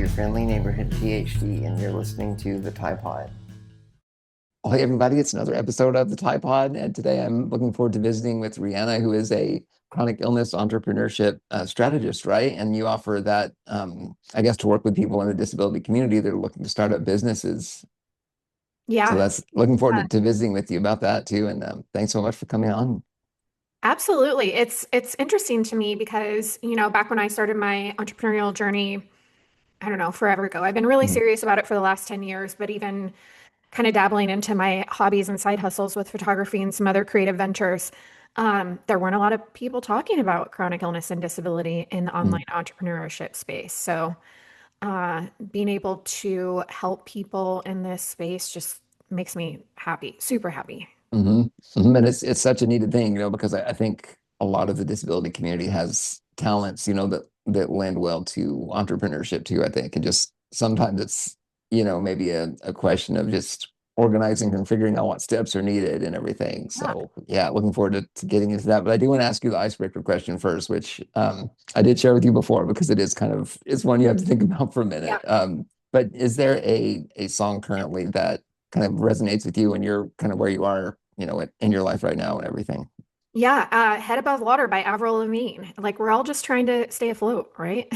your friendly neighborhood PhD, and you're listening to the Tide Pod. Well, hey, everybody, it's another episode of the Tide Pod, and today I'm looking forward to visiting with Rheanna, who is a chronic illness entrepreneurship strategist, right? And you offer that, I guess, to work with people in the disability community that are looking to start up businesses. So Yeah, that's looking forward to visiting with you about that too. And thanks so much for coming on. absolutely. It's interesting to me because, back when I started my entrepreneurial journey, I don't know, forever ago. I've been really Mhm. serious about it for the last 10 years, but even kind of dabbling into my hobbies and side hustles with photography and some other creative ventures, there weren't a lot of people talking about chronic illness and disability in the Mhm. online entrepreneurship space. So, being able to help people in this space just makes me happy, super happy. hmm And it's such a needed thing, because I think a lot of the disability community has talents, that lend well to entrepreneurship too, I think. And just sometimes it's, maybe a question of just organizing and figuring out what steps are needed and everything. Yeah. So yeah, looking forward to getting into that. But I do want to ask you the icebreaker question first, which I did share with you before because it's one you have to think about for a Yeah. minute. But is there a song currently that kind of resonates with you and you're kind of where you are, in your life right now and everything? Yeah, Head Above Water by Avril Lavigne. Like we're all just trying to stay afloat, right?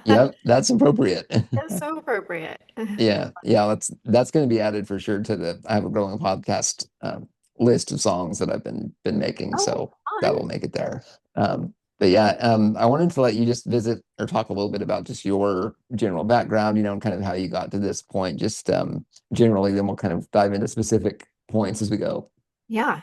Yep, that's appropriate. That's so appropriate. Yeah, yeah, that's going to be added for sure to the I have a growing podcast list of songs that I've been making, Oh, so that fun. will make it there. But yeah, I wanted to let you just visit or talk a little bit about just your general background, and kind of how you got to this point, just generally, then we'll kind of dive into specific points as we go. Yeah.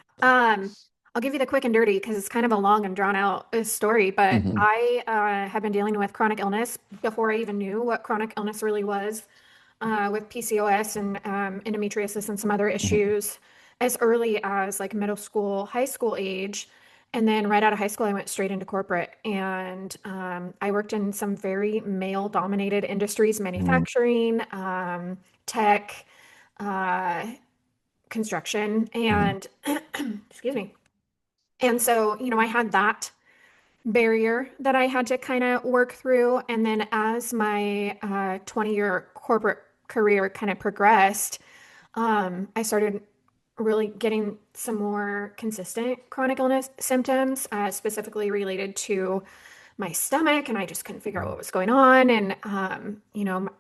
I'll give you the quick and dirty because it's kind of a long and drawn out story, but Hmm. I have been dealing with chronic illness before I even knew what chronic illness really was, with PCOS and endometriosis and some other Hmm. issues as early as like middle school, high school age. And then right out of high school, I went straight into corporate and I worked in some very male dominated industries, Hmm. manufacturing, tech, uh, construction, Hmm. and excuse me. And so, I had that barrier that I had to kind of work through. And then as my 20-year corporate career kind of progressed, I started really getting some more consistent chronic illness symptoms, specifically related to my stomach, and I just couldn't figure out what was going on. And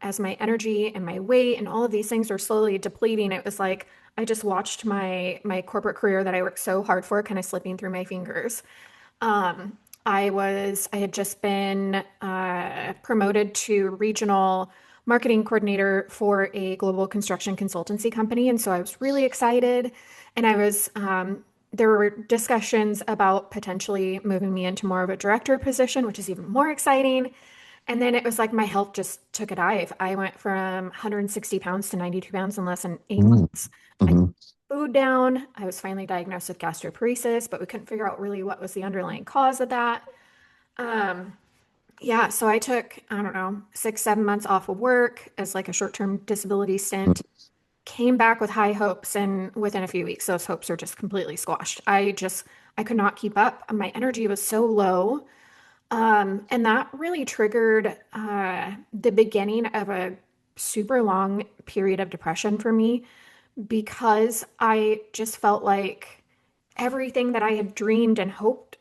as my energy and my weight and all of these things are slowly depleting, it was like I just watched my corporate career that I worked so hard for kind of slipping through my fingers. Um, I had just been promoted to regional marketing coordinator for a global construction consultancy company. And so I was really excited. And there were discussions about potentially moving me into more of a director position, which is even more exciting. And then it was like my health just took a dive. I went from 160 pounds to 92 pounds in less than 8 months. I Hmm. food down. I was finally diagnosed with gastroparesis, but we couldn't figure out really what was the underlying cause of that. Um, yeah, so I took, I don't know, 6, 7 months off of work as like a short-term disability stint, came back with high hopes, and within a few weeks, those hopes are just completely squashed. I could not keep up. My energy was so low. And that really triggered the beginning of a super long period of depression for me because I just felt like everything that I had dreamed and hoped,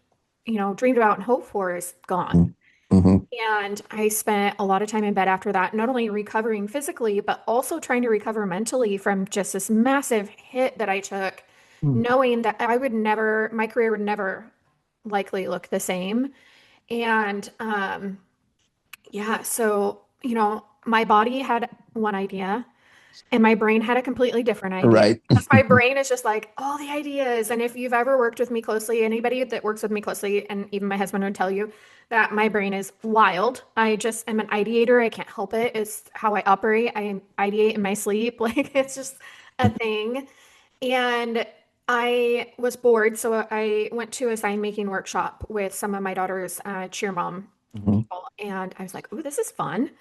dreamed about and hoped for is gone. Hmm. And I spent a lot of time in bed after that, not only recovering physically, but also trying to recover mentally from just this massive hit that I took, knowing that my career would never likely look the same. And yeah, so, my body had one idea and my brain had a completely different idea. Right. 'Cause my brain is just like all the ideas. And if you've ever worked with me closely, anybody that works with me closely, and even my husband would tell you that my brain is wild. I just am an ideator. I can't help it. It's how I operate. I ideate in my sleep. Like it's just a thing. And I was bored, so I went to a sign making workshop with some of my daughter's cheer mom Mhm. people, and I was like, "Ooh, this is fun.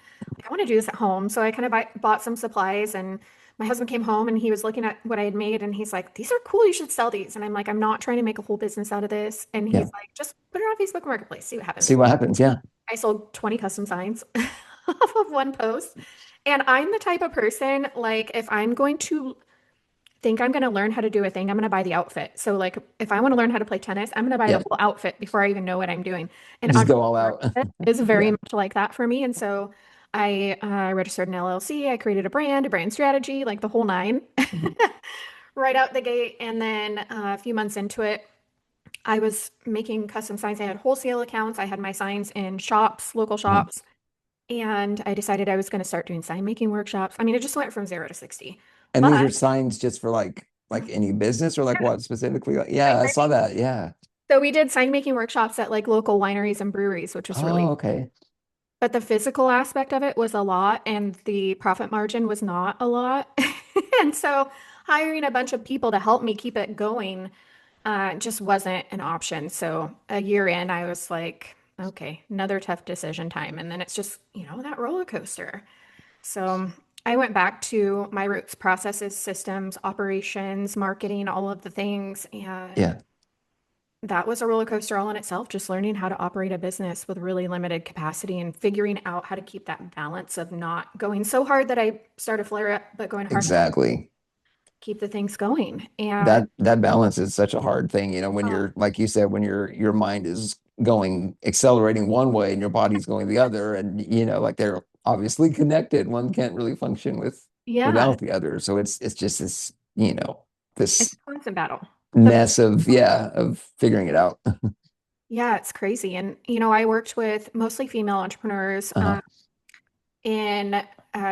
I want to do this at home." So I kind of bought some supplies, and my husband came home and he was looking at what I had made, and he's like, "These are cool. You should sell these." And I'm like, "I'm not trying to make a whole business out of this." And Yeah. he's like, "Just put it on Facebook Marketplace, see what See happens." what happens. Yeah. I sold 20 custom signs. off of one post. And I'm the type of person, like, if I'm going to think I'm going to learn how to do a thing, I'm going to buy the outfit. So, like, if I want to learn how to play tennis, I'm going to buy the Yep. whole outfit before I even know what I'm doing. And Just go all out. entrepreneurship is very Yeah. much like that for me. And so I registered an LLC, I created a brand strategy, like the whole nine, Mhm. right out the gate. And then a few months into it, I was making custom signs. I had wholesale accounts. I had my signs in shops, local Mhm. shops, and I decided I was going to start doing sign making workshops. I mean, it just went from 0 to 60. And these are But signs just for like any business or like yeah, what specifically? Like, sign yeah, I saw making. that. Yeah. So we did sign making workshops at like local wineries and breweries, which was Oh, really, okay. but the physical aspect of it was a lot and the profit margin was not a lot. And so hiring a bunch of people to help me keep it going just wasn't an option. So a year in, I was like, okay, another tough decision time. And then it's just, that roller coaster. So I went back to my roots, processes, systems, operations, marketing, all of the things. And Yeah, that was a roller coaster all in itself, just learning how to operate a business with really limited capacity and figuring out how to keep that balance of not going so hard that I start a flare up, but going hard enough to exactly. keep the things going. And That balance is such a hard thing, when oh, you're like you said, when your mind is going accelerating one way and your body's going the other, and like they're obviously connected. One can't really function yeah, without the other. So it's just this, it's this a constant battle. The mess of of figuring it out. Yeah, it's crazy. And, I worked with mostly female entrepreneurs Uh-huh. in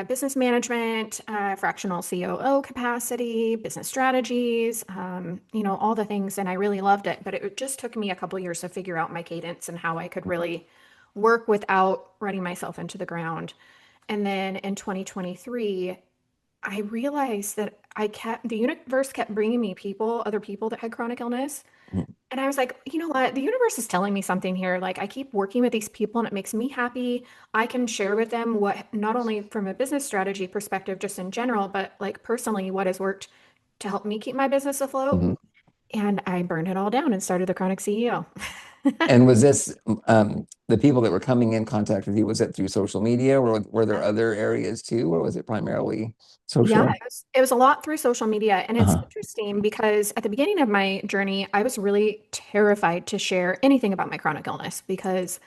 business management, fractional COO capacity, business strategies, all the things. And I really loved it. But it just took me a couple years to figure out my cadence and how I could really work without running myself into the ground. And then in 2023, I realized that the universe kept bringing me other people that had chronic illness. And I was like, you know what? The universe is telling me something here. Like, I keep working with these people and it makes me happy. I can share with them what, not only from a business strategy perspective, just in general, but like personally, what has worked to help me keep my business afloat. Mhm. And I burned it all down and started the Chronic CEO. And was this the people that were coming in contact with you, was it through social media, or were there other areas too, or was it primarily Yeah, social? it was a lot through social media. And it's Uh-huh. interesting because at the beginning of my journey, I was really terrified to share anything about my chronic illness because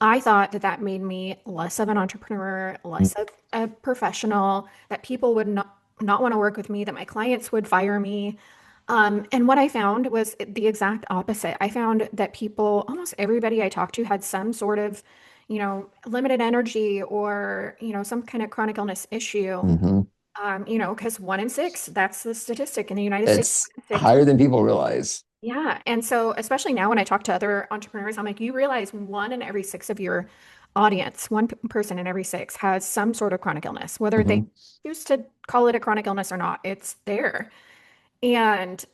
I thought that that made me less of an entrepreneur, less of a professional, that people would not want to work with me, that my clients would fire me. And what I found was the exact opposite. I found that people, almost everybody I talked to, had some sort of, limited energy or, some kind of chronic illness issue. Hmm. Because 1 in 6, that's the statistic in the United States. It's 1 in 6. higher than people realize. Yeah. And so, especially now when I talk to other entrepreneurs, I'm like, you realize 1 in every 6 of your audience, one person in every 6 has some sort of chronic illness, whether they Hmm. choose to call it a chronic illness or not, it's there. And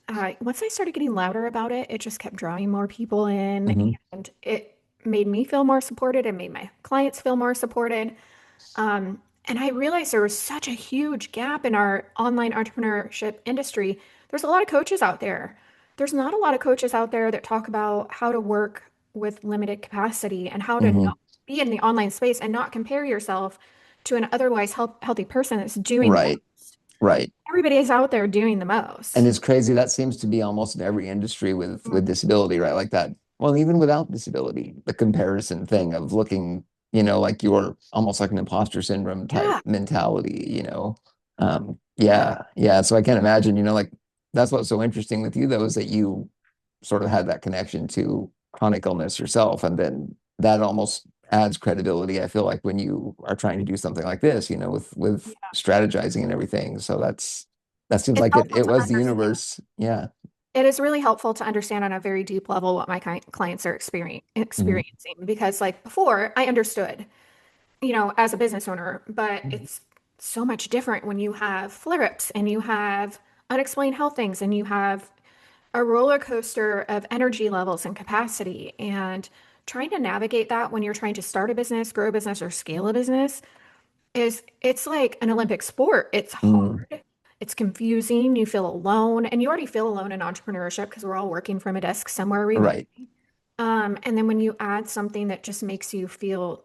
once I started getting louder about it, it just kept drawing more people in Hmm. and it made me feel more supported and made my clients feel more supported. And I realized there was such a huge gap in our online entrepreneurship industry. There's a lot of coaches out there. There's not a lot of coaches out there that talk about how to work with limited capacity and how to Hmm. not be in the online space and not compare yourself to an otherwise healthy person that's doing the Right, most. right. Everybody is out there doing the And most. it's crazy. That seems to be almost in every industry with Mm. disability, right? Like that. Well, even without disability, the comparison thing of looking, like you're almost like an imposter syndrome type Yeah, mentality. yeah. Yeah, yeah. So I can't imagine, like that's what's so interesting with you though, is that you sort of had that connection to chronic illness yourself, and then that almost adds credibility. I feel like when you are trying to do something like this, with Yeah. strategizing and everything. So that seems It's like it helpful it to was the understand. universe. Yeah. It is really helpful to understand on a very deep level what my clients are Hmm. experiencing because, like before, I understood, as a business owner, but it's so much different when you have flare-ups and you have unexplained health things and you have a roller coaster of energy levels and capacity and trying to navigate that when you're trying to start a business, grow a business, or scale a business it's like an Olympic sport. It's Mm. hard. It's confusing. You feel alone, and you already feel alone in entrepreneurship because we're all working from a desk somewhere remote. Right. And then when you add something that just makes you feel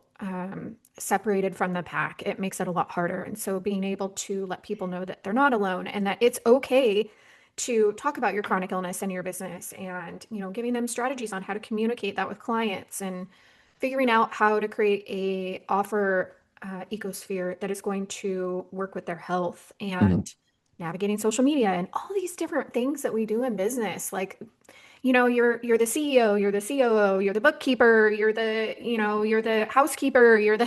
separated from the pack, it makes it a lot harder. And so being able to let people know that they're not alone and that it's okay to talk about your chronic illness and your business and, giving them strategies on how to communicate that with clients and figuring out how to create a offer ecosphere that is going to work with their health Mhm. and navigating social media and all these different things that we do in business. Like, you're the CEO, you're the COO, you're the bookkeeper, you're the housekeeper, you're the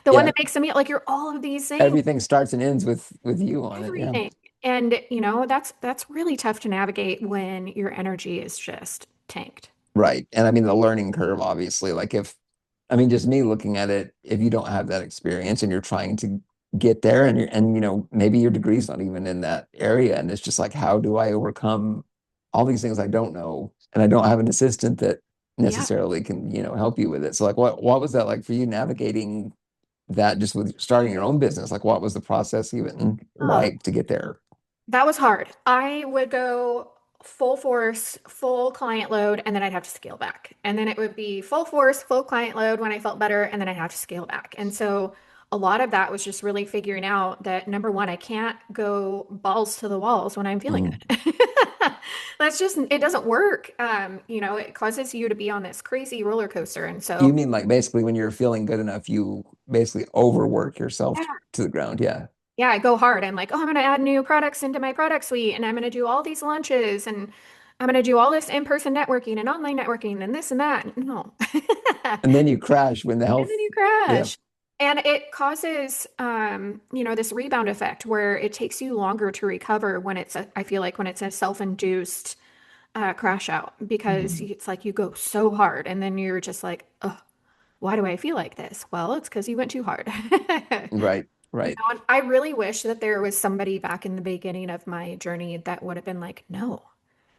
the one Yeah. that makes the meal. Like you're all of these things, Everything starts and ends with you on it. Yeah. everything. And that's really tough to navigate when your energy is just tanked. Right. And I mean, the learning curve, obviously, like I mean, just me looking at it, if you don't have that experience and you're trying to get there and maybe your degree's not even in that area. And it's just like, how do I overcome all these things I don't know? And I don't have an assistant that Yeah. necessarily can, help you with it. So like, what was that like for you navigating that just with starting your own business? Like, what was the process even Oh, like to get there? that was hard. I would go full force, full client load, and then I'd have to scale back. And then it would be full force, full client load when I felt better, and then I'd have to scale back. And so a lot of that was just really figuring out that number one, I can't go balls to the walls when I'm feeling Mm. good. It doesn't work. It causes you to be on this crazy roller coaster. And You so, mean like basically when you're feeling good enough, you basically overwork yourself yeah. to the ground. Yeah. Yeah, I go hard. I'm like, oh, I'm going to add new products into my product suite and I'm going to do all these launches and I'm going to do all this in-person networking and online networking and this and that. No. And then you crash when the And health, then you yeah. crash. And it causes, this rebound effect where it takes you longer to recover when I feel like when it's a self-induced crash out because Mhm. it's like you go so hard and then you're just like, oh, why do I feel like this? Well, it's because you went too hard. Right, right. And I really wish that there was somebody back in the beginning of my journey that would have been like, no,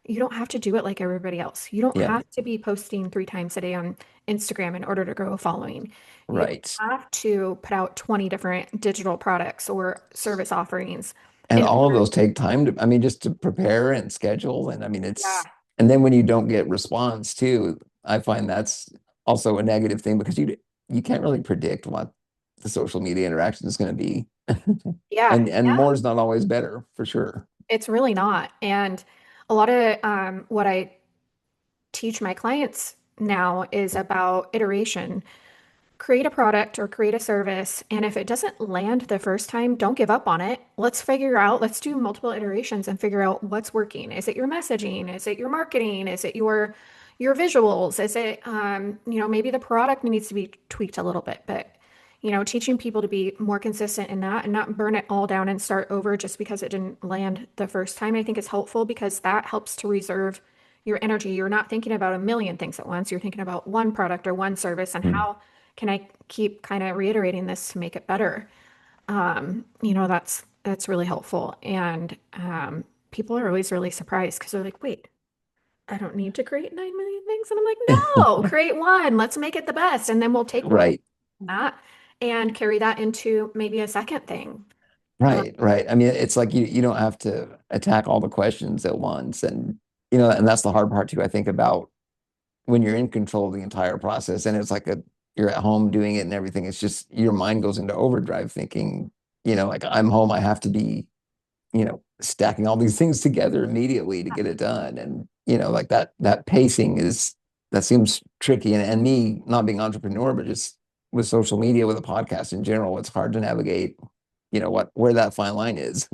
you don't have to do it like everybody else. You don't Yeah, have to be posting 3 times a day on Instagram in order to grow a following. You don't right. have to put out 20 different digital products or service offerings And in all of order. those take time I mean, just to prepare and schedule. And I mean, Yeah. and then when you don't get response too, I find that's also a negative thing because you can't really predict what the social media interaction is going to be. Yeah. And more is not always better for sure. It's really not. And a lot of what I teach my clients now is about iteration. Create a product or create a service. And if it doesn't land the first time, don't give up on it. Let's do multiple iterations and figure out what's working. Is it your messaging? Is it your marketing? Is it your visuals? Is it maybe the product needs to be tweaked a little bit, but teaching people to be more consistent in that and not burn it all down and start over just because it didn't land the first time, I think is helpful because that helps to reserve your energy. You're not thinking about a million things at once. You're thinking about one product or one service and Mm. how can I keep kind of reiterating this to make it better? That's really helpful. And people are always really surprised because they're like, wait, I don't need to create 9 million things. And I'm like, no, create one. Let's make it the best. And then we'll take what we Right. from that and carry that into maybe a second thing. Uh, Right, right. I mean, it's like you don't have to attack all the questions at once. And and that's the hard part too, I think, about when you're in control of the entire process and it's like you're at home doing it and everything. It's just your mind goes into overdrive thinking, like I'm home, I have to be, stacking all these things together immediately to get it done. And, like that pacing that seems tricky. And me not being an entrepreneur, but just with social media, with a podcast in general, it's hard to navigate, where that fine line is.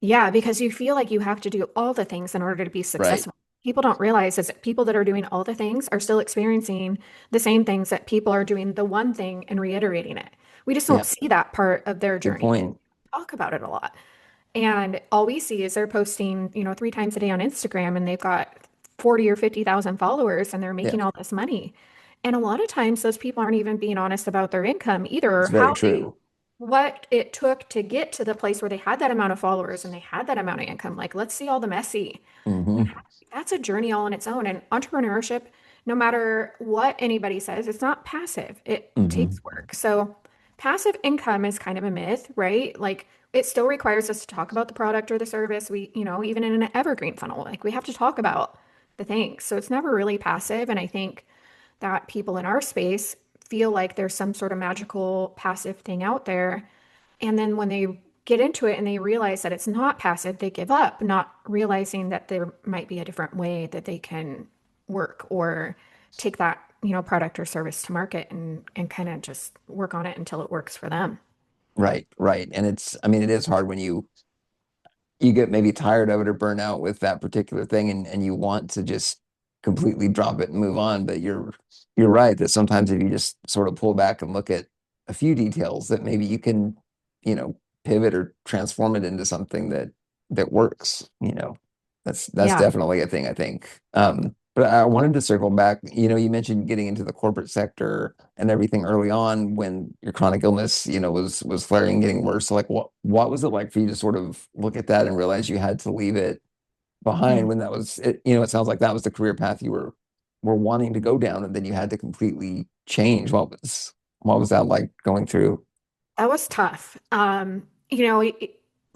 yeah, because you feel like you have to do all the things in order to be Right. successful. People don't realize is that people that are doing all the things are still experiencing the same things that people are doing the one thing and reiterating it. We just don't Yeah. see that part of their Good journey and point. talk about it a lot. And all we see is they're posting, 3 times a day on Instagram and they've got 40 or 50,000 followers and they're Yeah. making all this money. And a lot of times those people aren't even being honest about their income either, or It's very how true. what it took to get to the place where they had that amount of followers and they had that amount of income. Like, let's see all the messy. Hmm. That's a journey all on its own. And entrepreneurship, no matter what anybody says, it's not passive. It Hmm. takes work. So passive income is kind of a myth, right? Like it still requires us to talk about the product or the service. Even in an evergreen funnel, like we have to talk about the things. So it's never really passive. And I think that people in our space feel like there's some sort of magical passive thing out there. And then when they get into it and they realize that it's not passive, they give up, not realizing that there might be a different way that they can work or take that, product or service to market and kind of just work on it until it works for them. Right, right. And I mean, it is hard when you get maybe tired of it or burn out with that particular thing and you want to just completely drop it and move on. But you're right that sometimes if you just sort of pull back and look at a few details that maybe you can, you know, pivot or transform it into something that works, that's Yeah. definitely a thing, I think. But I wanted to circle back. You mentioned getting into the corporate sector and everything early on when your chronic illness, was flaring, getting worse. So like what was it like for you to sort of look at that and realize you had to leave it behind Mm. when that was it, it sounds like that was the career path you were wanting to go down and then you had to completely change. What was that like going through? That was tough.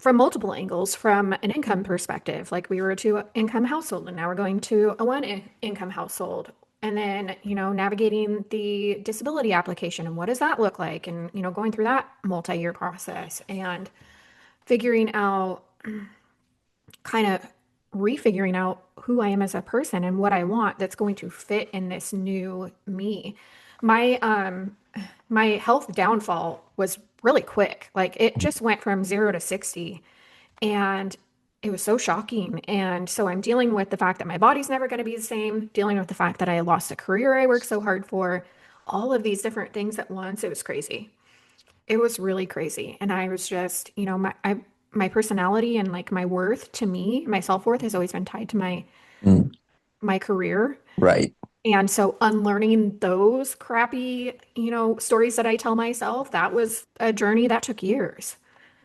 From multiple angles, from an income perspective, like we were a two-income household and now we're going to a one-income household. And then, navigating the disability application and what does that look like? And, going through that multi-year process and figuring out, kind of refiguring out who I am as a person and what I want that's going to fit in this new me. My health downfall was really quick. Like it just went from 0 to 60 and it was so shocking. And so I'm dealing with the fact that my body's never going to be the same, dealing with the fact that I lost a career I worked so hard for, all of these different things at once. It was crazy. It was really crazy. And I was just, my personality and like my worth to me, my self-worth has always been tied to Mm, my career. right. And so unlearning those crappy, stories that I tell myself, that was a journey that took years.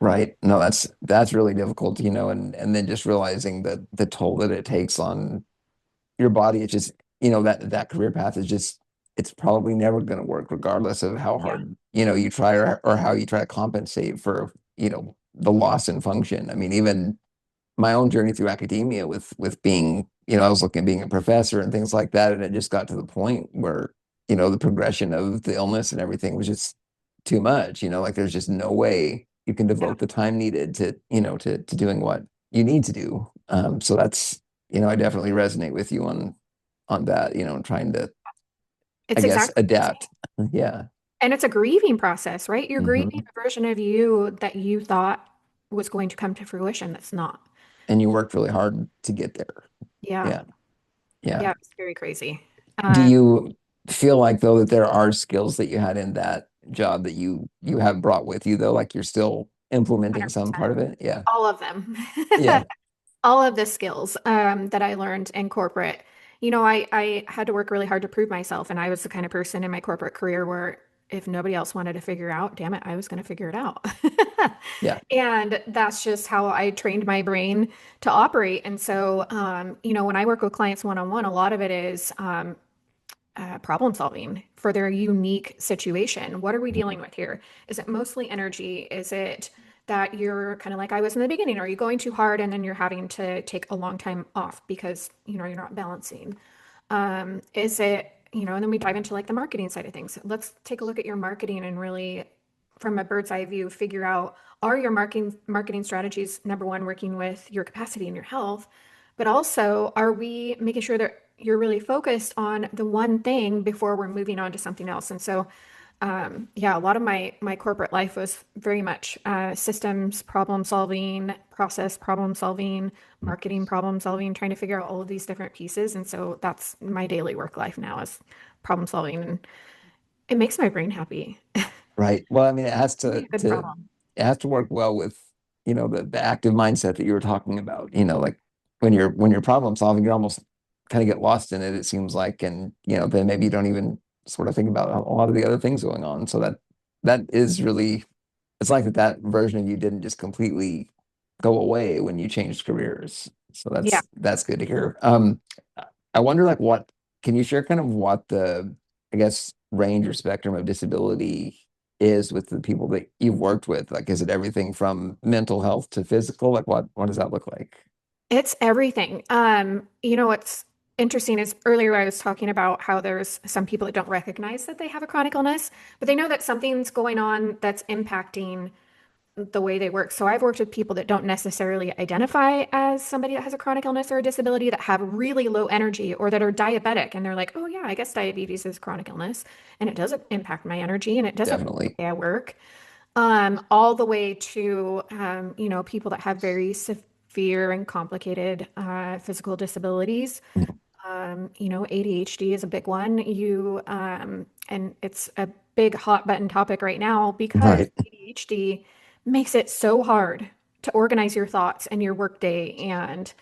Right. No, that's really difficult, and then just realizing the toll that it takes on your body. It's just, that career path is just it's probably never going to work regardless of how Yeah. hard, you try or how you try to compensate for, the loss in function. I mean, even my own journey through academia with being, I was looking at being a professor and things like that, and it just got to the point where, the progression of the illness and everything was just too much, like there's just no way you can Yeah. devote the time needed to doing what you need to do. So that's, I definitely resonate with you on that, and trying to, I It's guess, exactly the adapt. same. Yeah. And it's a grieving process, right? You're grieving Hmm. a version of you that you thought was going to come to fruition that's not. And you worked really hard to get there. Yeah. Yeah. Yeah. Yeah, it's very crazy. Do Um, you feel like though that there are skills that you had in that job that you have brought with you though, like you're still implementing some 100%. part of it? Yeah. All of them. Yeah. All of the skills that I learned in corporate. I had to work really hard to prove myself, and I was the kind of person in my corporate career where if nobody else wanted to figure out, damn it, I was going to figure it out. Yeah. And that's just how I trained my brain to operate. And so, when I work with clients one-on-one, a lot of it is problem solving for their unique situation. What are we dealing with here? Is it mostly energy? Is it that you're kind of like I was in the beginning? Are you going too hard and then you're having to take a long time off because you're not balancing? Is it, and then we dive into like the marketing side of things. Let's take a look at your marketing and really from a bird's eye view, figure out are your marketing strategies number one working with your capacity and your health, but also are we making sure that you're really focused on the one thing before we're moving on to something else? And so yeah, a lot of my corporate life was very much systems problem solving, process problem solving, marketing problem solving, trying to figure out all of these different pieces. And so that's my daily work life now is problem solving, and it makes my brain happy. Right. Well, I mean, it has Give me to a good to problem. it has to work well with, the active mindset that you were talking about. Like when you're problem solving, you almost kind of get lost in it, it seems like, and then maybe you don't even sort of think about a lot of the other things going on. So that is really it's like that version of you didn't just completely go away when you changed careers. So Yeah. that's good to hear. I wonder like what can you share kind of what the I guess range or spectrum of disability is with the people that you've worked with? Like is it everything from mental health to physical? Like what does that look like? It's everything. It's interesting is earlier I was talking about how there's some people that don't recognize that they have a chronic illness, but they know that something's going on that's impacting the way they work. So I've worked with people that don't necessarily identify as somebody that has a chronic illness or a disability, that have really low energy or that are diabetic. And they're like, oh, yeah, I guess diabetes is chronic illness and it doesn't impact my energy and it doesn't affect Definitely. the way I work. All the way to, people that have very severe and complicated physical disabilities. Mhm. ADHD is a big one. And it's a big hot button topic right now because Right. ADHD makes it so hard to organize your thoughts and your workday. And,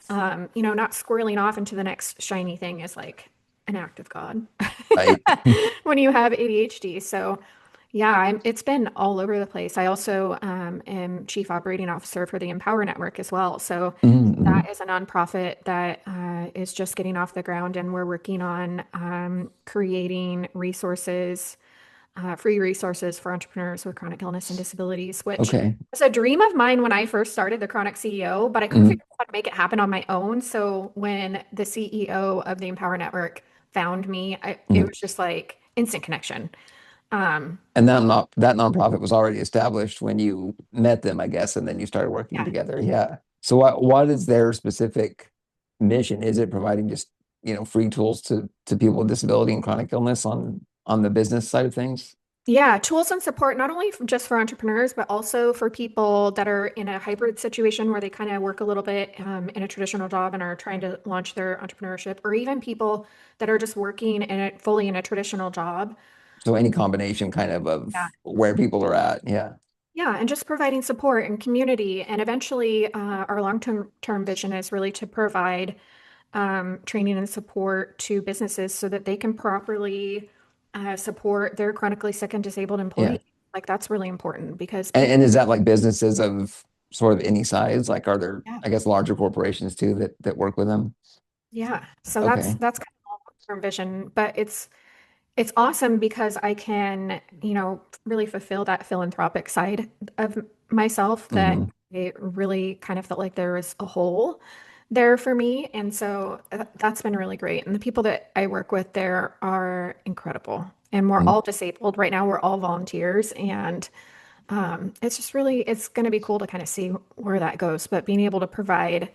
not squirreling off into the next shiny thing is like an act of God Right. when you have ADHD. So, yeah, it's been all over the place. I also am chief operating officer for the Empower Network as well. So Mm-hmm. that is a nonprofit that is just getting off the ground, and we're working on creating resources, free resources for entrepreneurs with chronic illness and disabilities, which Okay. was a dream of mine when I first started the Chronic CEO, but I couldn't Mhm. figure out how to make it happen on my own. So when the CEO of the Empower Network found me, it Mhm. was just like instant connection. Um, And that nonprofit was already established when you met them, I guess, and then you started working yeah. together. Yeah. So what is their specific mission? Is it providing just, free tools to people with disability and chronic illness on the business side of things? Yeah, tools and support, not only just for entrepreneurs, but also for people that are in a hybrid situation where they kind of work a little bit in a traditional job and are trying to launch their entrepreneurship, or even people that are just working fully in a traditional job. So any combination kind of Yeah. where people are at. Yeah. Yeah, and just providing support and community. And eventually, our long-term vision is really to provide training and support to businesses so that they can properly support their chronically sick and disabled Yeah. employees. Like that's really important because And people, is that like businesses of sort of any size? Like are there, yeah, I guess, larger corporations too that work with them? yeah. So Okay. that's kind of long-term vision, but it's awesome because I can, really fulfill that philanthropic side of myself that Hmm. it really kind of felt like there was a hole there for me. And so that's been really great. And the people that I work with there are incredible. And we're all disabled right now. We're all volunteers. And it's just really, it's going to be cool to kind of see where that goes. But being able to provide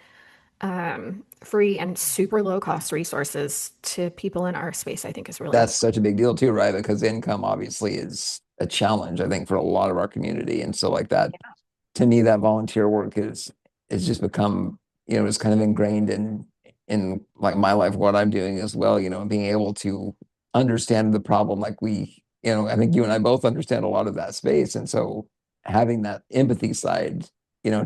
free and super low cost resources to people in our space, I think is really That's important. such a big deal too, right? Because income obviously is a challenge, I think, for a lot of our community. And so like that, to me, that volunteer work is just become, it's kind of ingrained in like my life, what I'm doing as well, and being able to understand the problem like I think you and I both understand a lot of that space. And so having that empathy side,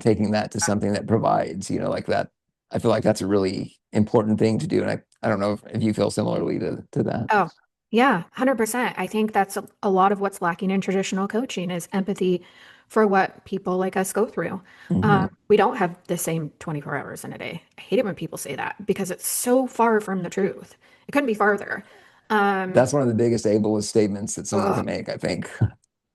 taking that to something that provides, like that, I feel like that's a really important thing to do. And I don't know if you feel similarly to that. Oh, yeah, 100%. I think that's a lot of what's lacking in traditional coaching is empathy for what people like us go through. Hmm. We don't have the same 24 hours in a day. I hate it when people say that because it's so far from the truth. It couldn't be farther. Um, That's one of the biggest ableist statements that someone ugh. can make, I think.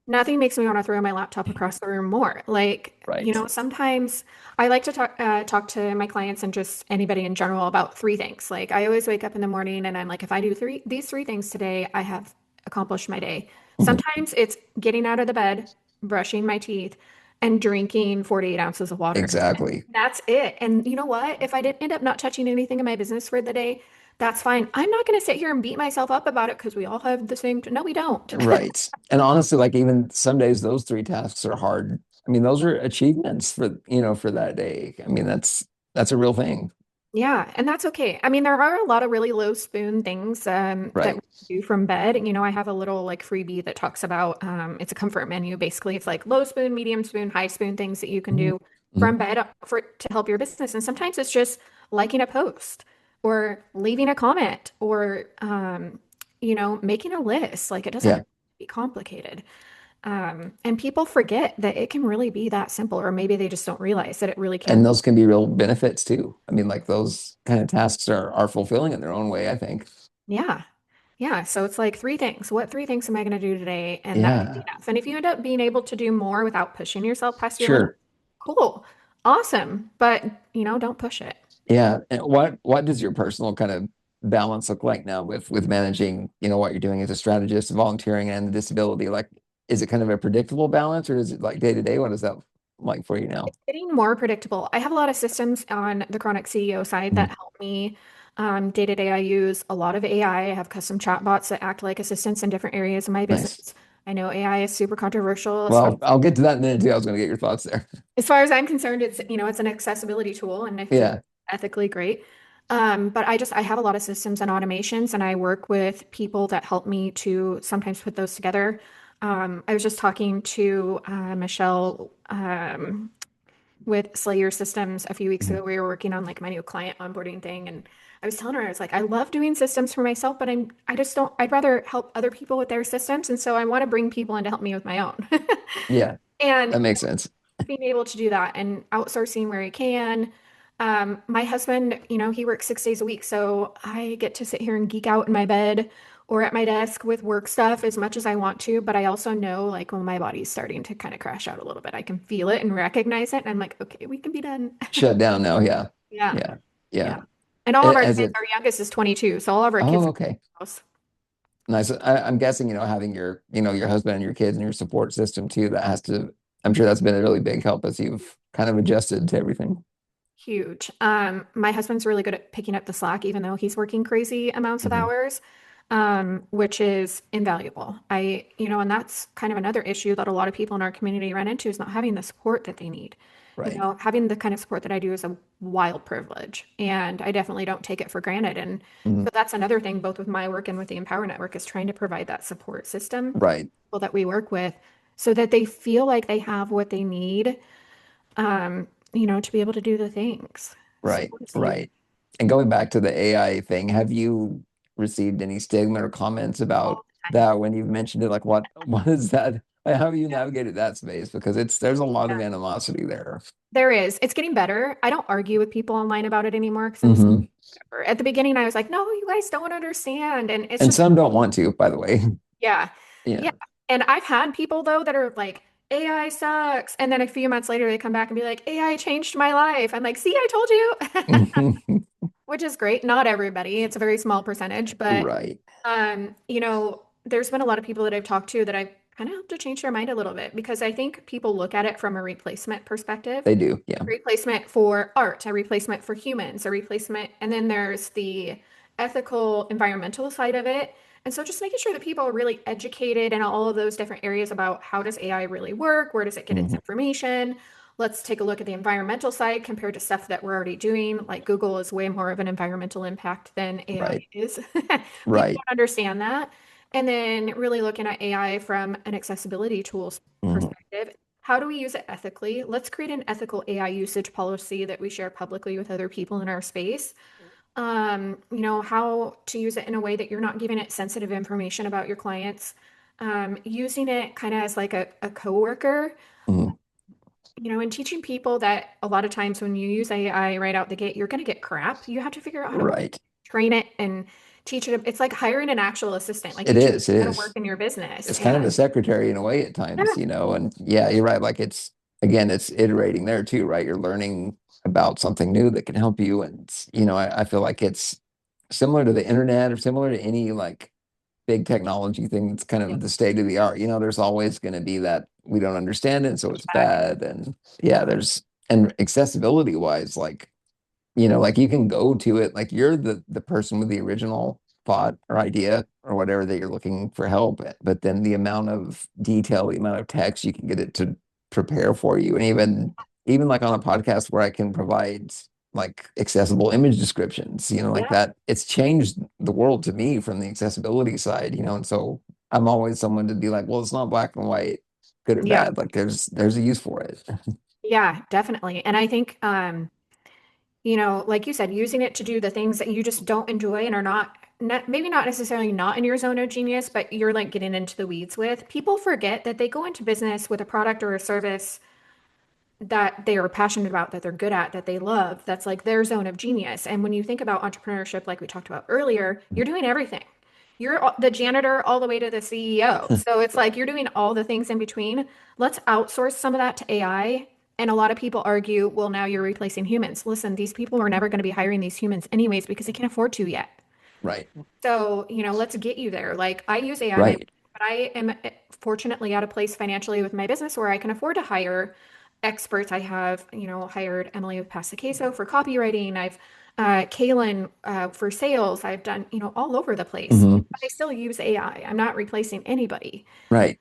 Nothing makes me want to throw my laptop across the room more. Like, Right. sometimes I like to talk to my clients and just anybody in general about three things. Like, I always wake up in the morning and I'm like, if I do these three things today, I have accomplished my day. Mhm. Sometimes it's getting out of the bed, brushing my teeth, and drinking 48 ounces of water. Exactly. That's it. And you know what? If I did end up not touching anything in my business for the day, that's fine. I'm not going to sit here and beat myself up about it because we all have the same. No, we don't. Right. And honestly, like even some days those three tasks are hard. I mean, those are achievements for that day. I mean, that's a real thing. Yeah, and that's okay. I mean, there are a lot of really low spoon things that Right. we do from bed. I have a little like freebie that talks about it's a comfort menu. Basically, it's like low spoon, medium spoon, high spoon things that you can Mhm. do Mhm. from bed for to help your business. And sometimes it's just liking a post or leaving a comment or making a list. Like it doesn't have Yeah. to be complicated. And people forget that it can really be that simple, or maybe they just don't realize that it really can And be. those can be real benefits too. I mean, like those kind of tasks are fulfilling in their own way, I think. Yeah. Yeah, so it's like three things. What three things am I going to do today? And that could be Yeah. enough. And if you end up being able to do more without pushing yourself past your limit, Sure. cool, awesome. But, don't push it. Yeah. And what does your personal kind of balance look like now with managing, what you're doing as a strategist, volunteering and the disability? Like, is it kind of a predictable balance or is it like day to day? What is that like for you now? It's getting more predictable. I have a lot of systems on the Chronic CEO side that Mhm. help me. Day to day, I use a lot of AI. I have custom chatbots that act like assistants in different areas of my Nice. business. I know AI is super controversial. Well, I'll get to that in a minute too. I was going to get your thoughts there. As far as I'm concerned, it's an accessibility tool, and I feel Yeah. ethically great. But I have a lot of systems and automations, and I work with people that help me to sometimes put those together. I was just talking to Michelle with Slayer Systems a few weeks Mhm. ago. We were working on like my new client onboarding thing, and I was telling her, I was like, I love doing systems for myself, but I just don't, I'd rather help other people with their systems. And so I want to bring people in to help me with my own. Yeah, And that makes sense. being able to do that and outsourcing where I can. My husband, he works 6 days a week, so I get to sit here and geek out in my bed or at my desk with work stuff as much as I want to. But I also know like when my body's starting to kind of crash out a little bit, I can feel it and recognize it. And I'm like, okay, we can be done. Shut down now. Yeah. Yeah. Yeah. Yeah. Yeah. And all of our As kids, it, our youngest is 22, so all of our kids oh, are in okay. the house. Nice. I'm guessing, having your husband and your kids and your support system too, I'm sure that's been a really big help as you've kind of adjusted to everything. Huge. My husband's really good at picking up the slack, even though he's working crazy amounts of Mhm. hours, which is invaluable. And that's kind of another issue that a lot of people in our community run into is not having the support that they need. Right. Having the kind of support that I do is a wild privilege, and I definitely don't take it for granted. And Mhm. so that's another thing, both with my work and with the Empower Network, is trying to provide that support system for Right. people that we work with so that they feel like they have what they need um, to be able to do the things. So Right. we'll see. Right. And going back to the AI thing, have you received any stigma or comments about All the time. that when you've mentioned it? Like what is that? Like, how have you navigated that space? Because there's a lot Yeah, of animosity there. there is. It's getting better. I don't argue with people online about it anymore because I'm just Hmm. whatever. At the beginning, I was like, no, you guys don't understand. And it's And just, some don't want to, by the way. yeah. Yeah. Yeah. And I've had people though that are like, AI sucks. And then a few months later, they come back and be like, AI changed my life. I'm like, see, I told you, which is great. Not everybody. It's a very small percentage, but Right. there's been a lot of people that I've talked to that I've kind of helped to change their mind a little bit because I think people look at it from a replacement perspective. They do. Yeah. Replacement for art, a replacement for humans, a replacement, and then there's the ethical, environmental side of it. And so just making sure that people are really educated in all of those different areas about how does AI really work? Where does it get its Mhm. information? Let's take a look at the environmental side compared to stuff that we're already doing. Like Google is way more of an environmental impact than AI Right. is. People Right. don't understand that. And then really looking at AI from an accessibility tools Mhm. perspective. How do we use it ethically? Let's create an ethical AI usage policy that we share publicly with other people in our space. How to use it in a way that you're not giving it sensitive information about your clients. Using it kind of as like a coworker, Mhm. and teaching people that a lot of times when you use AI right out the gate, you're going to get crap. You have to figure out how to Right. train it and teach it. It's like hiring an actual assistant. Like It you teach is. It how to work is. in your business. It's kind of a secretary in a way at Yeah, times. And yeah, you're right. Like it's iterating there too, right? You're learning about something new that can help you. And I feel like it's similar to the internet or similar to any like big technology thing that's kind yeah, of the state of the art. There's always going to be that we don't understand it, so it's pushback. bad. And yeah, and accessibility wise, like you can go to it, like you're the person with the original thought or idea or whatever that you're looking for help at. But then the amount of detail, the amount of text you can get it to prepare for you, and even like on a podcast where I can provide like accessible image descriptions, like Yeah, that, it's changed the world to me from the accessibility side. And so I'm always someone to be like, well, it's not black and white, good or yeah, bad. Like there's a use for it. yeah, definitely. And I think, like you said, using it to do the things that you just don't enjoy and are maybe not necessarily not in your zone of genius, but you're like getting into the weeds with. People forget that they go into business with a product or a service that they are passionate about, that they're good at, that they love. That's like their zone of genius. And when you think about entrepreneurship, like we talked about earlier, you're doing everything. You're the janitor all the way to the CEO. So it's like you're doing all the things in between. Let's outsource some of that to AI And a lot of people argue, well, now you're replacing humans. Listen, these people were never going to be hiring these humans anyways because they can't afford to yet. Right. So, let's get you there. Like I use AI, Right. but I am fortunately at a place financially with my business where I can afford to hire experts. I have, hired Emily with Pasta Queso for copywriting. I've Kaylin for sales. I've done, all over the place. Hmm. But I still use AI. I'm not replacing anybody Right.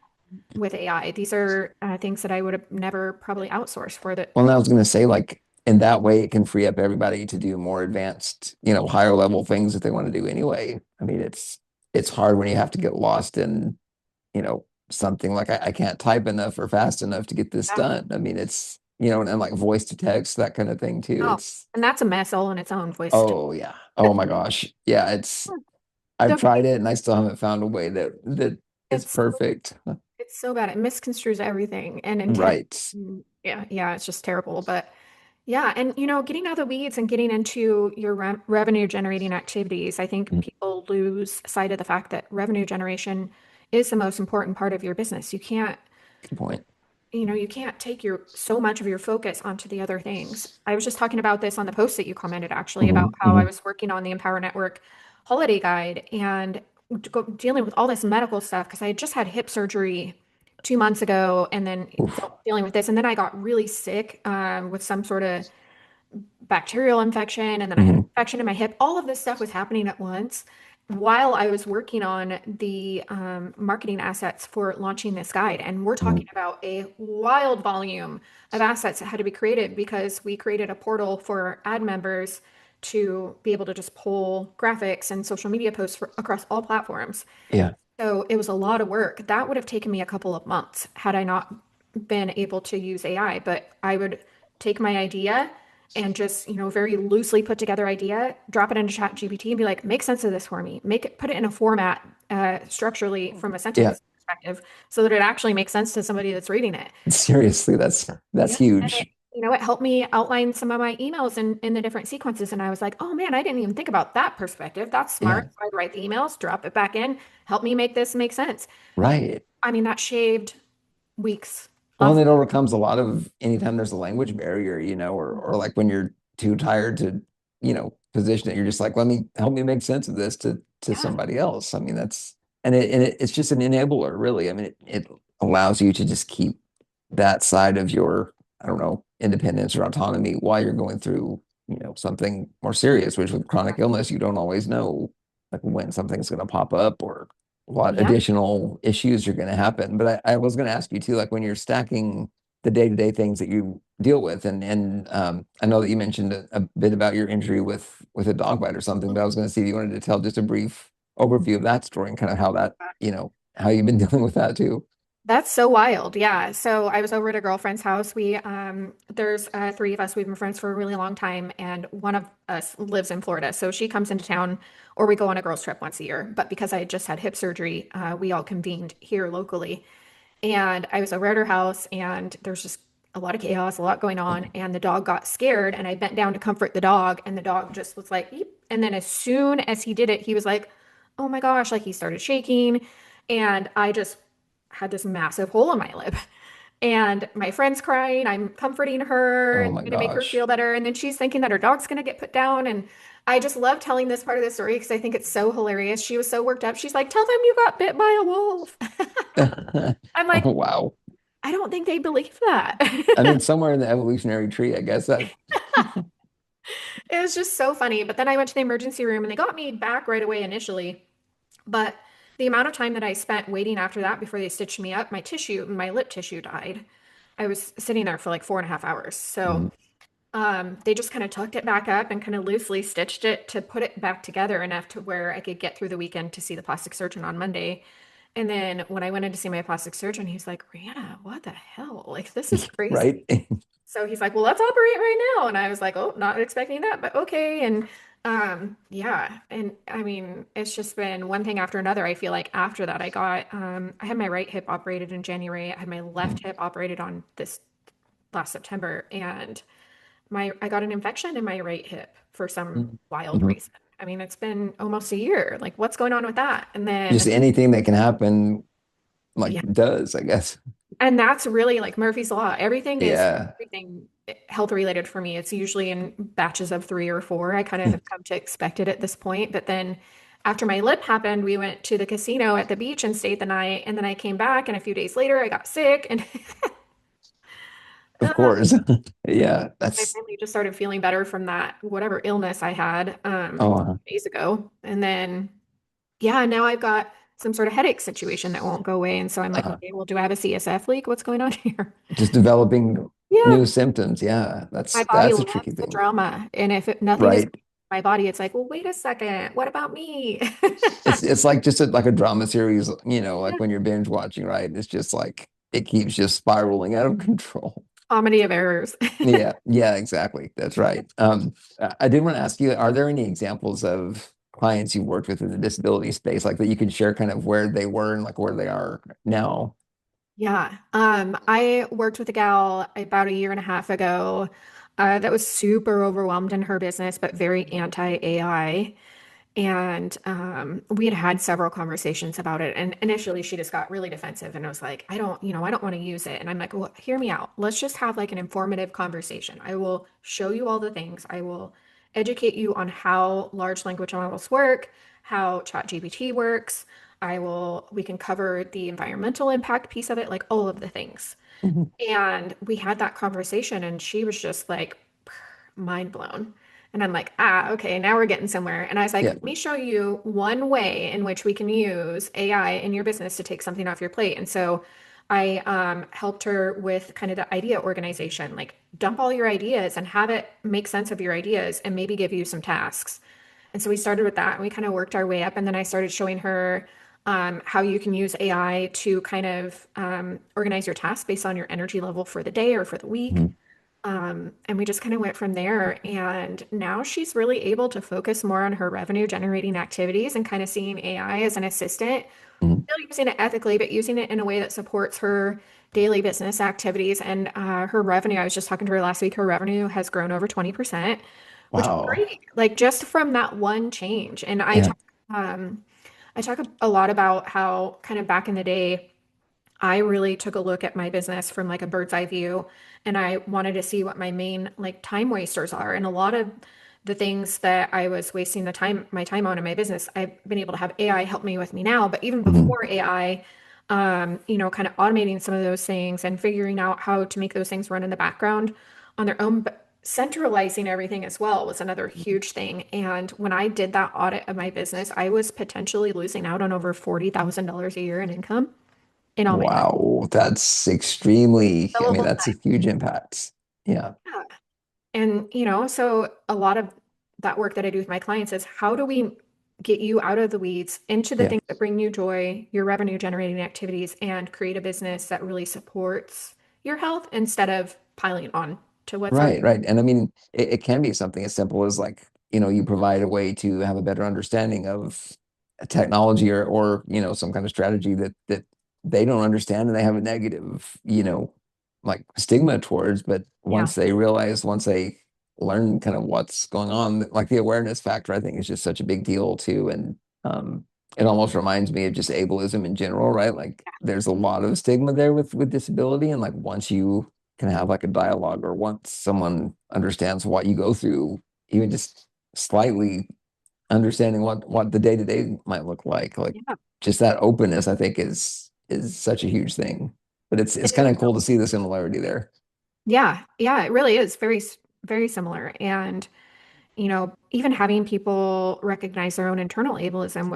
with AI. These are things that I would have never probably outsourced for the. Well, and I was going to say, like, in that way, it can free up everybody to do more advanced, higher level things that they want to do anyway. I mean, it's hard when you have to get lost in, something like I can't type enough or fast enough to get this Yeah. done. I mean, and like voice to text, that kind of thing too. Oh, and that's a mess all in its own voice. Oh yeah. Oh my gosh. Yeah, I've The tried it and I still haven't found a way that is it's perfect. It's so bad. It misconstrues everything and intent. Right. Yeah, yeah, it's just terrible. But yeah, and getting out of the weeds and getting into your revenue generating activities, I think Mm, people lose sight of the fact that revenue generation is the most important part of your business. good point. You can't take your so much of your focus onto the other things. I was just talking about this on the post that you commented actually about Hmm. how I Hmm. was working on the Empower Network holiday guide and dealing with all this medical stuff because I had just had hip surgery 2 months ago and then Oof. dealing with this. And then I got really sick with some sort of bacterial infection, and then I had an Hmm. infection in my hip. All of this stuff was happening at once while I was working on the marketing assets for launching this guide. And we're Hmm. talking about a wild volume of assets that had to be created because we created a portal for ad members to be able to just pull graphics and social media posts across all platforms. Yeah. So it was a lot of work. That would have taken me a couple of months had I not been able to use AI. But I would take my idea and just, very loosely put together idea, drop it into Chat GPT and be like, make sense of this for me. Put it in a format structurally from a Yeah. sentence perspective so that it actually makes sense to somebody that's reading it. Seriously, that's Yeah. And huge. it helped me outline some of my emails in the different sequences. And I was like, oh man, I didn't even think about that perspective. That's smart. Yeah. So I'd write the emails, drop it back in, help me make this make sense. Right. I mean, that shaved weeks Well, and off. it overcomes a lot of anytime there's a language barrier, or like when you're too tired to, position it, you're just like, let me help me make sense of this to Yeah. somebody else. I mean, it's just an enabler, really. I mean, it allows you to just keep that side of your, I don't know, independence or autonomy while you're going through, something more serious, which with chronic illness, you don't always know like when something's going to pop up or what Yeah. additional issues are going to happen. But I was going to ask you too, like when you're stacking the day-to-day things that you deal with, and I know that you mentioned a bit about your injury with a dog bite or something, but I was going to see if you wanted to tell just a brief overview of that story and kind of how that, how you've been dealing with that too. That's so wild. Yeah. So I was over at a girlfriend's house. There's three of us. We've been friends for a really long time, and one of us lives in Florida. So she comes into town, or we go on a girls' trip once a year. But because I had just had hip surgery, we all convened here locally. And I was over at her house, and there's just a lot of chaos, a lot going on. And the dog got scared, and I bent down to comfort the dog, and the dog just was like, "Eep." And then as soon as he did it, he was like, oh my gosh, like he started shaking. And I just had this massive hole in my lip. And my friend's crying. I'm comforting her Oh and my trying to make her gosh. feel better. And then she's thinking that her dog's going to get put down. And I just love telling this part of the story because I think it's so hilarious. She was so worked up. She's like, tell them you got bit by a wolf. I'm like, Oh wow. I don't think they believe that. I mean, somewhere in the evolutionary tree, I guess that. It was just so funny. But then I went to the emergency room and they got me back right away initially. But the amount of time that I spent waiting after that before they stitched me up, my lip tissue died. I was sitting there for like 4.5 hours. So Mhm. they just kind of tucked it back up and kind of loosely stitched it to put it back together enough to where I could get through the weekend to see the plastic surgeon on Monday. And then when I went in to see my plastic surgeon, he's like, Rheanna, what the hell? Like, this is crazy. Right? So he's like, well, let's operate right now. And I was like, oh, not expecting that, but okay. And yeah. And I mean, it's just been one thing after another. I feel like after that, I had my right hip operated in January. I had my left hip operated on this last September. And I got an infection in my right hip for some wild Mhm. reason. I mean, it's been almost a year. Like, what's going on with that? And Just then, anything that can happen, like yeah, does, I guess. And that's really like Murphy's Law. Yeah, Everything health related for me. It's usually in batches of 3 or 4. I kind of have come to expect it at this point. But then after my lip happened, we went to the casino at the beach and stayed the night. And then I came back, and a few days later, I got sick. And of uh, course. Yeah, I that's finally just started feeling better from that whatever illness I had oh, days ago. And then, yeah, now I've got some sort of headache situation that won't go away. And so I'm like, uh, okay, well, do I have a CSF leak? What's going on here? just developing Yeah. new symptoms. Yeah, My body that's a tricky loves the thing, drama. And if nothing is right? my body, it's like, well, wait a second. What about me? It's like just like a drama series, like Yeah. when you're binge watching, right? It's just like it keeps just spiraling out of control. Comedy of errors. Yeah, yeah, exactly. That's right. I did want to ask you, are there any examples of clients you worked with in the disability space, like that you could share kind of where they were and like where they are now? Yeah. I worked with a gal about a year and a half ago that was super overwhelmed in her business, but very anti-AI. And we had had several conversations about it. And initially, she just got really defensive and was like, I don't want to use it. And I'm like, well, hear me out. Let's just have like an informative conversation. I will show you all the things. I will educate you on how large language models work, how ChatGPT works. We can cover the environmental impact piece of it, like all of the things. Mhm. And we had that conversation, and she was just like mind blown. And I'm like, okay, now we're getting somewhere. And I was like, Yeah. let me show you one way in which we can use AI in your business to take something off your plate. And so I helped her with kind of the idea organization, like dump all your ideas and have it make sense of your ideas and maybe give you some tasks. And so we started with that and we kind of worked our way up. And then I started showing her how you can use AI to kind of organize your tasks based on your energy level for the day or for the week. Mhm. And we just kind of went from there. And now she's really able to focus more on her revenue generating activities and kind of seeing AI as an assistant, Mhm. still using it ethically, but using it in a way that supports her daily business activities. And her revenue, I was just talking to her last week, her revenue has grown over 20%, which is Wow. great. Like just from that one change. And Yeah. I talk a lot about how kind of back in the day, I really took a look at my business from like a bird's eye view, and I wanted to see what my main like time wasters are. And a lot of the things that I was wasting my time on in my business, I've been able to have AI help me with me now. But even Mhm. before AI, kind of automating some of those things and figuring out how to make those things run in the background on their own, but centralizing everything as well was another huge thing. And when I did that audit of my business, I was potentially losing out on over $40,000 a year in income in all my time. Wow. That's extremely, I mean, Billable that's a time. huge impact. Yeah. Yeah. And, so a lot of that work that I do with my clients is how do we get you out of the weeds into the Yeah. things that bring you joy, your revenue generating activities, and create a business that really supports your health instead of piling on to what's already. Right, right. And I mean, it can be something as simple as like, you provide a way to have a better understanding of a technology or, some kind of strategy that they don't understand and they have a negative, like stigma towards. But Yeah. once they learn kind of what's going on, like the awareness factor, I think is just such a big deal too. And it almost reminds me of just ableism in general, right? Like there's a lot of stigma there with disability. And like once you can have like a dialogue or once someone understands what you go through, even just slightly understanding what the day to day might look like Yeah. just that openness, I think is such a huge thing. But it's It kind is. of cool to see the similarity there. Yeah. Yeah. It really is very similar. And, even having people recognize their own internal ableism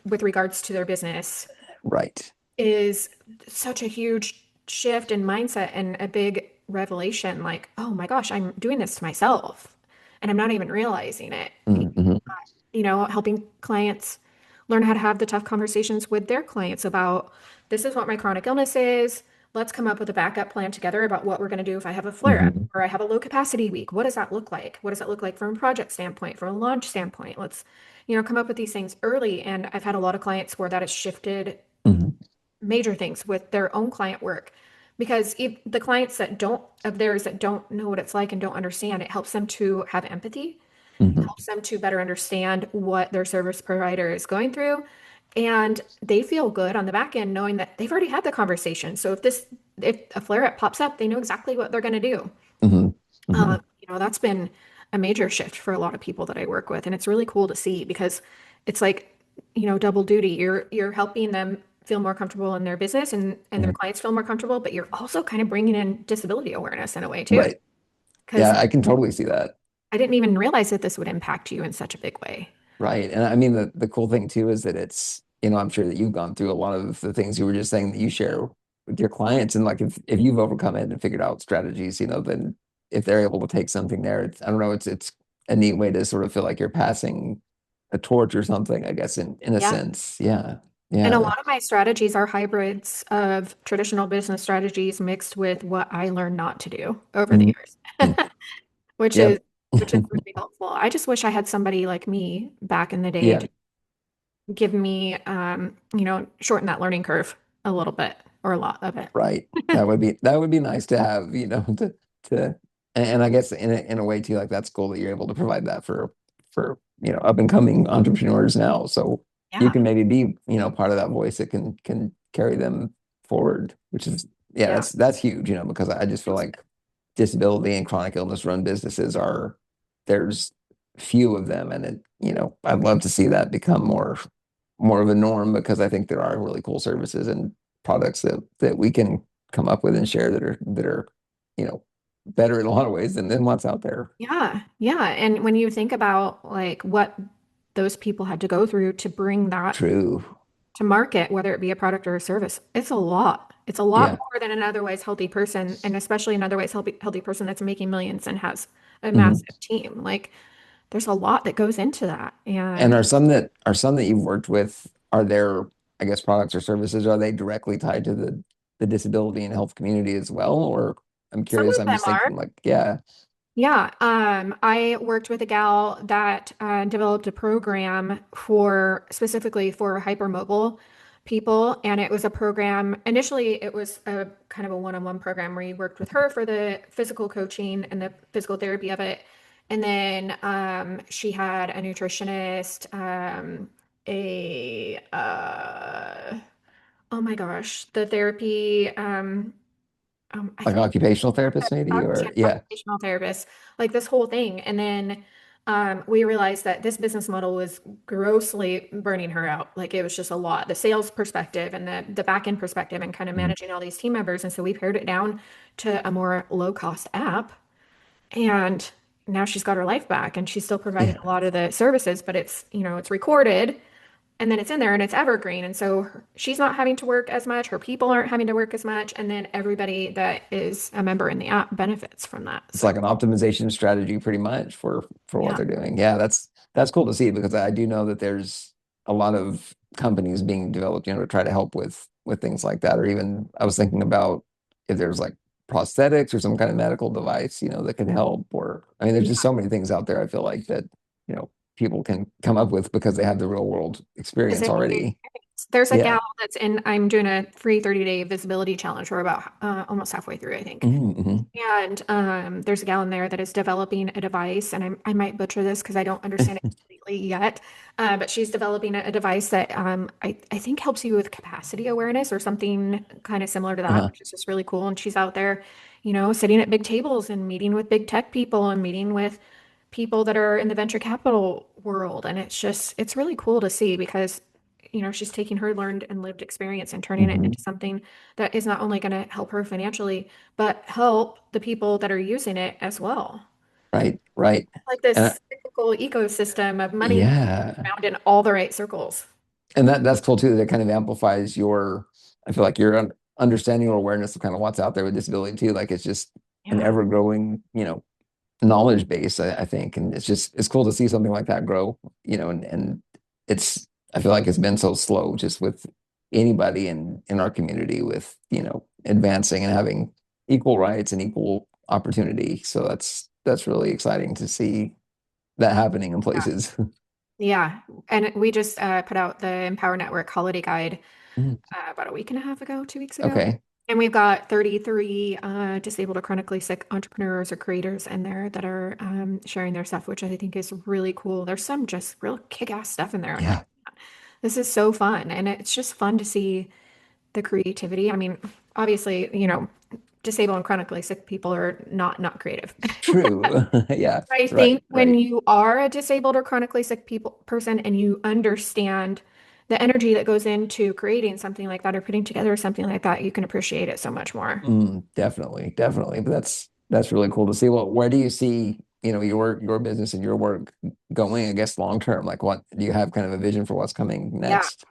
with regards to their business Right. is such a huge shift in mindset and a big revelation like, oh my gosh, I'm doing this to myself and I'm not even realizing it. Mm-hmm. Helping clients learn how to have the tough conversations with their clients about this is what my chronic illness is. Let's come up with a backup plan together about what we're going to do if I have a flare up Hmm. or I have a low capacity week. What does that look like? What does that look like from a project standpoint, from a launch standpoint? Let's, come up with these things early. And I've had a lot of clients where that has shifted Hmm. major things with their own client work because if the clients that don't of theirs that don't know what it's like and don't understand, it helps them to have empathy, Hmm. helps them to better understand what their service provider is going through, and they feel good on the back end knowing that they've already had the conversation. So if this if a flare-up pops up, they know exactly what they're going to do. Hmm. Hmm. That's been a major shift for a lot of people that I work with, and it's really cool to see because it's like, double duty. You're helping them feel more comfortable in their business and their Hmm. clients feel more comfortable, but you're also kind of bringing in disability awareness in a way too. Right. Because Yeah, I can totally see that. I didn't even realize that this would impact you in such a big way. Right. And I mean, the cool thing too is that it's, I'm sure that you've gone through a lot of the things you were just saying that you share with your clients. And like if you've overcome it and figured out strategies, then if they're able to take something there, I don't know, it's a neat way to sort of feel like you're passing a torch or something, I guess, in a Yeah. sense. Yeah. And a Yeah. lot of my strategies are hybrids of traditional business strategies mixed with what I learned not to do over the Mhm. years, which is Yep. which is really helpful. I just wish I had somebody like me back in the day Yeah. to give me, shorten that learning curve a little bit or a lot of it. Right. That would be nice to have, to and I guess in a way too, like that's cool that you're able to provide that for up and coming entrepreneurs now. So you Yeah, can maybe be, part of that voice that can carry them forward, which is yeah, yeah. that's huge, because I just feel like disability and chronic illness run businesses there's few of them and I'd love to see that become more of a norm because I think there are really cool services and products that we can come up with and share that are you know better in a lot of ways than what's out there. Yeah, yeah. And when you think about like what those people had to go through to bring that True. to market, whether it be a product or a service, it's a lot. It's a lot Yeah. more than an otherwise healthy person, and especially an otherwise healthy person that's making millions and has a Hmm. massive team. Like there's a lot that goes into that. And And are some that you've worked with, are there, I guess, products or services, are they directly tied to the disability and health community as well? Or I'm some curious, of I'm them just are. thinking like, yeah. Yeah, I worked with a gal that developed a program for specifically for hypermobile people, and it was a program. Initially, it was a kind of a one-on-one program where you worked with her for the physical coaching and the physical therapy of it, and then she had a nutritionist, a oh my gosh, the therapy. I Like think occupational therapist maybe, or yeah. occupational therapist, like this whole thing. And then we realized that this business model was grossly burning her out. Like it was just a lot, the sales perspective and the back end perspective and kind of Mhm. managing all these team members. And so we pared it down to a more low cost app. And now she's got her life back and she's still providing a Yeah. lot of the services, but it's recorded and then it's in there and it's evergreen. And so she's not having to work as much. Her people aren't having to work as much. And then everybody that is a member in the app benefits from that. It's So, like an optimization strategy pretty much for what yeah. they're doing. Yeah, that's cool to see because I do know that there's a lot of companies being developed, to try to help with things like that. Or even I was thinking about if there's like prosthetics or some kind of medical device, that could help. Or I mean, there's just Yeah. so many things out there I feel like that, people can come up with because they have the real world Because experience they have the already. experience. There's a Yeah. gal that's in, I'm doing a free 30-day visibility challenge. We're about almost halfway through, I think. Hmm. And there's a gal in there that is developing a device, and I might butcher this because I don't understand it completely yet. But she's developing a device that I think helps you with capacity awareness or something kind of similar to that, Uh-huh. which is just really cool. And she's out there, sitting at big tables and meeting with big tech people and meeting with people that are in the venture capital world. And it's really cool to see because she's taking her learned and lived experience and turning it Hmm. into something that is not only going to help her financially, but help the people that are using it as well. Right, right. Like And this cyclical ecosystem of money yeah. found in all the right circles. And that's cool too. That it kind of amplifies I feel like your understanding or awareness of kind of what's out there with disability too. Like it's just an Yeah. ever growing, knowledge base, I think. And it's cool to see something like that grow, and I feel like it's been so slow just with anybody in our community with, advancing and having equal rights and equal opportunity. So that's really exciting to see that happening in Yeah. places. Yeah. And we just put out the Empower Network holiday guide Mm. about a week and a half ago, 2 weeks ago. Okay. And we've got 33 disabled or chronically sick entrepreneurs or creators in there that are sharing their stuff, which I think is really cool. There's some just real kick-ass stuff in there. I'm like, Yeah. this is so fun. And it's just fun to see the creativity. I mean, obviously, disabled and chronically sick people are not creative. True. Yeah, I right, think when right. you are a disabled or chronically sick person and you understand the energy that goes into creating something like that or putting together something like that, you can appreciate it so much more. Definitely, definitely. But that's really cool to see. Well, where do you see, your business and your work going, I guess, long term? Like what do you have kind of a vision for what's coming Yeah. next?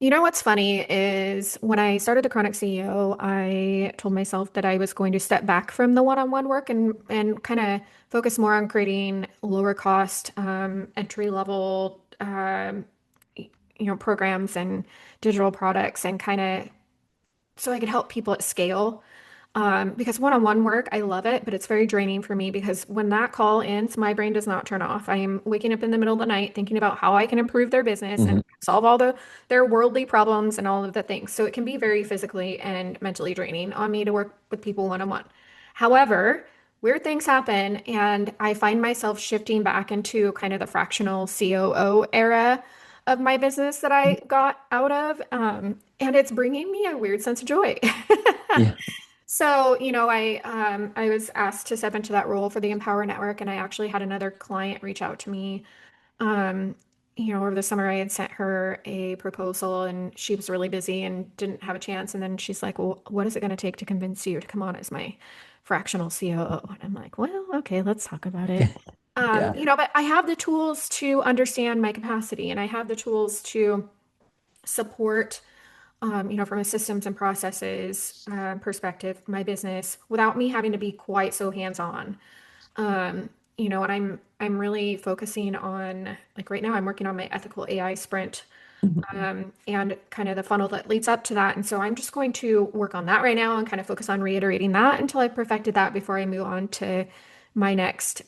You know what's funny is when I started the Chronic CEO, I told myself that I was going to step back from the one-on-one work and kind of focus more on creating lower cost, entry level, programs and digital products and kind of so I could help people at scale. Because one-on-one work, I love it, but it's very draining for me because when that call ends, my brain does not turn off. I am waking up in the middle of the night thinking about how I can improve their business and Hmm. solve all their worldly problems and all of the things. So it can be very physically and mentally draining on me to work with people one-on-one. However, weird things happen, and I find myself shifting back into kind of the fractional COO era of my business that I got out of. And it's bringing me a weird sense of joy. Yeah. So, I was asked to step into that role for the Empower Network, and I actually had another client reach out to me. Um, Over the summer, I had sent her a proposal, and she was really busy and didn't have a chance. And then she's like, "Well, what is it going to take to convince you to come on as my fractional COO?" And I'm like, "Well, okay, let's talk about it." Yeah. But I have the tools to understand my capacity, and I have the tools to support from a systems and processes perspective, my business without me having to be quite so hands-on. And I'm really focusing on like right now I'm working on my ethical AI sprint Mhm. and kind of the funnel that leads up to that. And so I'm just going to work on that right now and kind of focus on reiterating that until I've perfected that before I move on to my next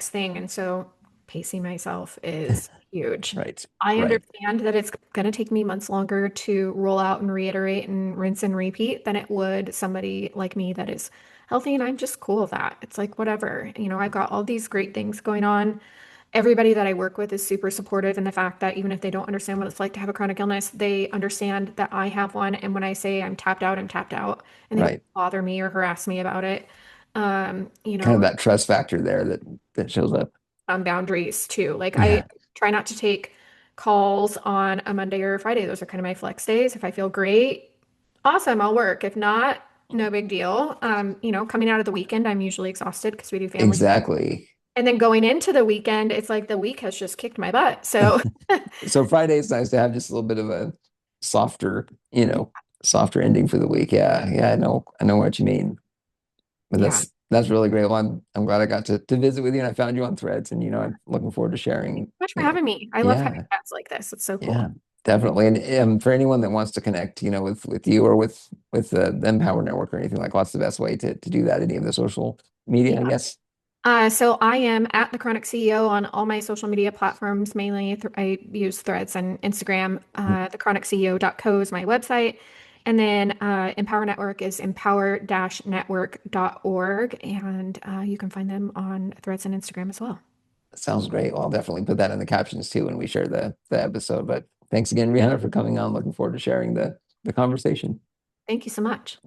thing. And so pacing myself is huge. Right. I Right. understand that it's going to take me months longer to roll out and reiterate and rinse and repeat than it would somebody like me that is healthy. And I'm just cool with that. It's like, whatever, I've got all these great things going on. Everybody that I work with is super supportive in the fact that even if they don't understand what it's like to have a chronic illness, they understand that I have one. And when I say I'm tapped out, I'm tapped out, and they don't Right. bother me or harass me about it. Um, you Kind of know, that trust factor there that shows up. on boundaries too. Like I Yeah. try not to take calls on a Monday or a Friday. Those are kind of my flex days. If I feel great, awesome, I'll work. If not, no big deal. Coming out of the weekend, I'm usually exhausted because we do family. Exactly. And then going into the weekend, it's like the week has just kicked my butt. So So Friday is nice to have just a little bit of a softer, softer ending for the week. Yeah. Yeah, I know what you mean. But yeah, that's really great. Well, I'm glad I got to visit with you and I found you on Threads and I'm looking forward to thanks sharing, so much for having me. I love having yeah, chats like this. It's so cool. yeah, definitely. And for anyone that wants to connect, with you or with the Empower Network or anything like, what's the best way to do that? Any of the social media, I Yeah. guess. So I am at the Chronic CEO on all my social media platforms. Mainly, I use Threads and Instagram. Thechronicceo.co is my website. And then Empower Network is empower-network.org. And you can find them on Threads and Instagram as well. Sounds great. Well, I'll definitely put that in the captions too when we share the episode. But thanks again, Rheanna, for coming on. Looking forward to sharing the conversation. Thank you so much.